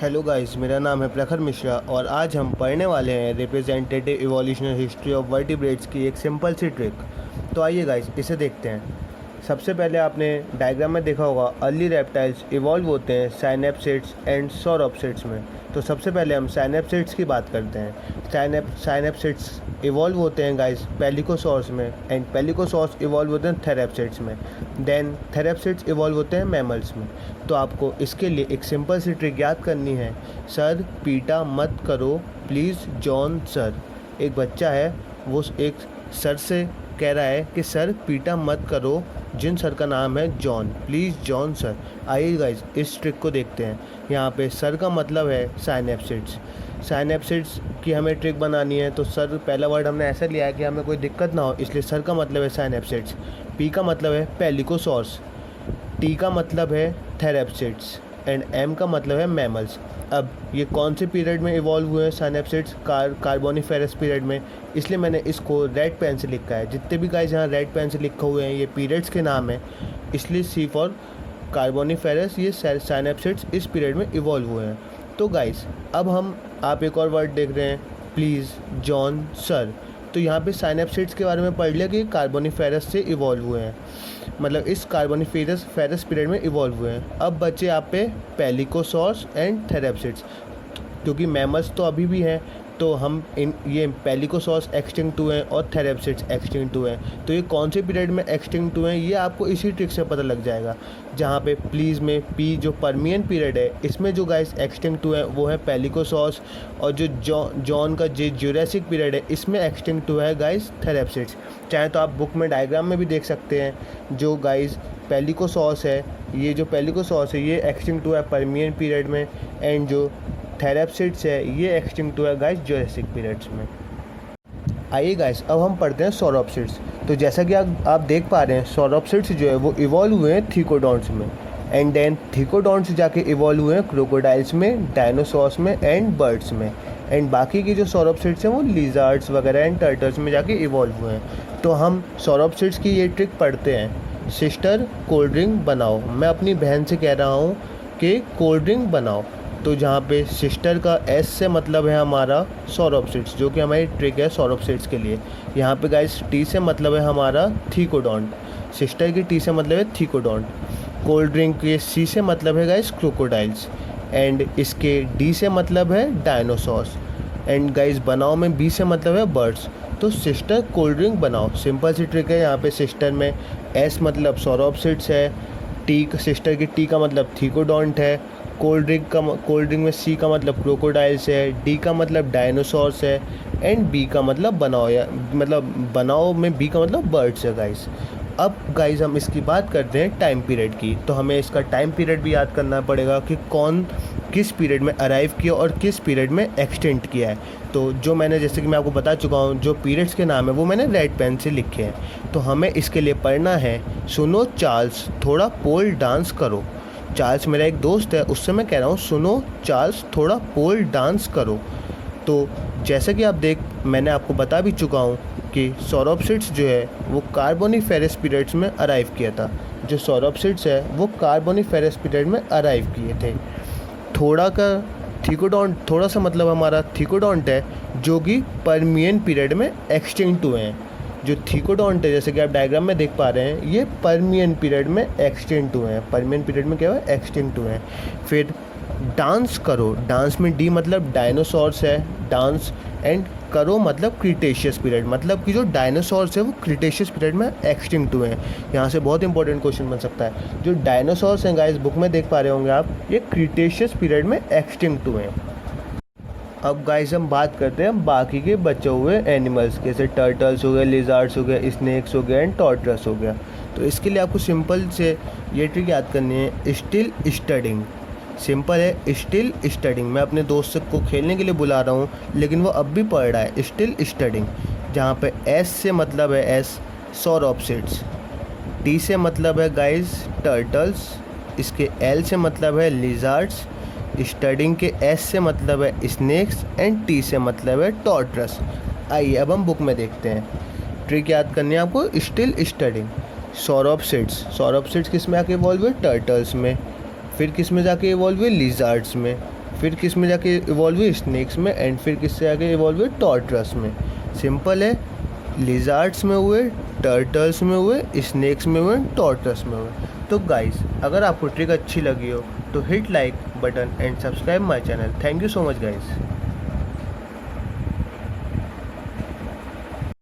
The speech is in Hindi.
हेलो गाइस, मेरा नाम है प्रखर मिश्रा और आज हम पढ़ने वाले हैं representative evolutionary history of vertebrates की एक सिंपल सी ट्रिक। तो आइए गाइस इसे देखते हैं। सबसे पहले आपने डायग्राम में देखा होगा अर्ली रेप्टाइल्स इवॉल्व होते हैं साइनेप्सिड्स एंड सौरोप्सिड्स में। तो सबसे पहले हम साइनेप्सिड्स की बात करते हैं। साइनेप्सिड्स इवॉल्व होते हैं गाइस पेलिकोसॉर्स में एंड पेलिकोसॉर्स इवॉल्व होते हैं थेरेप्सिड्स में। देन थेरेप्सिड्स इवॉल्व होते हैं मैमल्स में। तो आपको इसके लिए एक सिंपल सी ट्रिक याद करनी है। सर पीटा मत करो प्लीज़ जॉन सर। एक बच्चा है, वो एक सर से कह रहा है कि सर पीटा मत करो, जिन सर का नाम है जॉन, प्लीज़ जॉन सर। आइए गाइस इस ट्रिक को देखते हैं। यहाँ पे सर का मतलब है साइनेप्सिड्स। साइनेप्सिड्स की हमें ट्रिक बनानी है तो सर पहला वर्ड हमने ऐसा लिया है कि हमें कोई दिक्कत ना हो, इसलिए सर का मतलब है साइनेप्सिड्स। पी का मतलब है पेलिकोसॉर्स, टी का मतलब है थेरेप्सिड्स एंड एम का मतलब है मैमल्स। अब ये कौन से पीरियड में इवॉल्व हुए हैं साइनेप्सिड्स? कार्बोनिफेरस पीरियड में, इसलिए मैंने इसको रेड पेन से लिखा है। जितने भी गाइस यहाँ रेड पेन से लिखे हुए हैं ये पीरियड्स के नाम है, इसलिए सी फॉर कार्बोनिफेरस, ये साइनेप्सिड्स इस पीरियड में इवॉल्व हुए हैं। तो गाइस अब आप एक और वर्ड देख रहे हैं, प्लीज़ जॉन सर। तो यहाँ पे साइनेप्सिड्स के बारे में पढ़ लिया कि कार्बोनिफेरस से इवॉल्व हुए हैं, मतलब इस कार्बोनिफेरस पीरियड में इवॉल्व हुए हैं। अब बचे आप पे पेलिकोसॉर्स एंड थेरेप्सिड्स, क्योंकि मैमल्स तो अभी भी हैं तो हम ये पेलिकोसॉर्स एक्सटिंक्ट हुए हैं और थेरेप्सिड्स एक्सटिंक्ट हुए हैं। तो ये कौन से पीरियड में एक्सटिंक्ट हुए हैं ये आपको इसी ट्रिक से पता लग जाएगा। जहाँ पे प्लीज़ में पी जो परमियन पीरियड है, इसमें जो गाइस एक्सटिंक्ट हुए हैं वो है पेलिकोसॉर्स, और जो जॉन का जो ज्यूरेसिक पीरियड है इसमें एक्सटिंक्ट हुआ है गाइस थेरेप्सिड्स। चाहे तो आप बुक में डायग्राम में भी देख सकते हैं। जो गाइस पेलिकोसॉर्स है, ये जो पेलिकोसॉर्स है ये एक्सटिंक्ट हुआ है परमियन पीरियड में, एंड जो थेरेप्सिड्स है ये एक्सटिंक्ट हुआ है गाइस ज्यूरेसिक पीरियड्स में। आइए गाइस अब हम पढ़ते हैं सौरोप्सिड्स। तो जैसा कि आप देख पा रहे हैं, सौरोप्सिड्स जो है वो इवॉल्व हुए हैं थीकोडॉन्ट्स में, एंड देन थीकोडॉन्ट्स जाके इवॉल्व हुए हैं क्रोकोडाइल्स में, डायनासोर्स में एंड बर्ड्स में, एंड बाकी की जो सौरोप्सिड्स हैं वो लिजार्ड्स वगैरह एंड टर्टल्स में जाके इवॉल्व हुए हैं। तो हम सौरोप्सिड्स की ये ट्रिक पढ़ते हैं। सिस्टर कोल्ड ड्रिंक बनाओ, मैं अपनी बहन से कह रहा हूँ कि कोल्ड ड्रिंक बनाओ। तो जहाँ पे सिस्टर का एस से मतलब है हमारा सौरोप्सिड्स, जो कि हमारी ट्रिक है सौरोप्सिड्स के लिए। यहाँ पे गाइस टी से मतलब है हमारा थीकोडॉन्ट, सिस्टर की टी से मतलब है थीकोडॉन्ट। कोल्ड ड्रिंक के सी से मतलब है गाइस क्रोकोडाइल्स, एंड इसके डी से मतलब है डायनासोर्स, एंड गाइस बनाओ में बी से मतलब है बर्ड्स। तो सिस्टर कोल्ड ड्रिंक बनाओ, सिंपल सी ट्रिक है। यहाँ पे सिस्टर में एस मतलब सौरोप्सिड्स है, सिस्टर की टी का मतलब थीकोडॉन्ट है, कोल्ड ड्रिंक में सी का मतलब क्रोकोडाइल्स है, डी का मतलब डायनासोर्स है, एंड बी का मतलब बनाओ, या मतलब बनाओ में बी का मतलब बर्ड्स है गाइस। अब गाइस हम इसकी बात करते हैं टाइम पीरियड की। तो हमें इसका टाइम पीरियड भी याद करना पड़ेगा कि कौन किस पीरियड में अराइव किया और किस पीरियड में एक्सटेंड किया है। तो जो मैंने, जैसे कि मैं आपको बता चुका हूँ, जो पीरियड्स के नाम है वो मैंने रेड पेन से लिखे हैं। तो हमें इसके लिए पढ़ना है, सुनो चार्ल्स थोड़ा पोल डांस करो। चार्ल्स मेरा एक दोस्त है, उससे मैं कह रहा हूँ सुनो चार्ल्स थोड़ा पोल डांस करो। तो जैसा कि मैंने आपको बता भी चुका हूँ कि सौरोप्सिड्स जो है वो कार्बोनिफेरस पीरियड्स में अराइव किया था। जो सौरोप्सिड्स है वो कार्बोनिफेरस पीरियड में अराइव किए थे। थोड़ा का थीकोडॉन्ट, थोड़ा सा मतलब हमारा थीकोडॉन्ट है, जो कि परमियन पीरियड में एक्सटिंक्ट हुए हैं। जो थीकोडॉन्ट है, जैसे कि आप डायग्राम में देख पा रहे हैं, ये परमियन पीरियड में एक्सटिंक्ट हुए हैं। परमियन पीरियड में क्या हुआ है? एक्सटिंक्ट हुए हैं। फिर डांस करो, डांस में डी मतलब डायनासोर्स है, डांस, एंड करो मतलब क्रिटेशियस पीरियड, मतलब कि जो डायनासोर्स है वो क्रिटेशियस पीरियड में एक्सटिंक्ट हुए हैं। यहाँ से बहुत इंपॉर्टेंट क्वेश्चन बन सकता है। जो डायनासोर्स हैं गाइस बुक में देख पा रहे होंगे आप, ये क्रिटेशियस पीरियड में एक्सटिंक्ट हुए हैं। अब गाइस हम बात करते हैं बाकी के बचे हुए एनिमल्स, जैसे टर्टल्स हो गए, लिजार्ड्स हो गए, स्नेक्स हो गए एंड टॉर्टोइस हो गया। तो इसके लिए आपको सिंपल से ये ट्रिक याद करनी है, स्टिल स्टडिंग। सिंपल है, स्टिल स्टडिंग। मैं अपने दोस्त को खेलने के लिए बुला रहा हूँ लेकिन वो अब भी पढ़ रहा है, स्टिल स्टडिंग। जहाँ पे एस से मतलब है एस सौरोप्सिड्स, टी से मतलब है गाइस टर्टल्स, इसके एल से मतलब है लिजार्ड्स, स्टडिंग के एस से मतलब है स्नेक्स, एंड टी से मतलब है टॉर्टोइस। आइए अब हम बुक में देखते हैं। ट्रिक याद करनी है आपको, स्टिल स्टडिंग। सौरोप्सिड्स किस में आके इवॉल्व हुए? टर्टल्स में। फिर किस में जाके इवॉल्व हुए? लिजार्ड्स में। फिर किस में जाके इवॉल्व हुए, स्नेक्स में, एंड फिर किससे आगे इवॉल्व हुए, टॉर्टरस में। सिंपल है, लिजार्ड्स में हुए, टर्टल्स में हुए, स्नेक्स में हुए, टॉर्टस में हुए। तो गाइस अगर आपको ट्रिक अच्छी लगी हो तो hit like button and subscribe my channel. Thank you so much guys.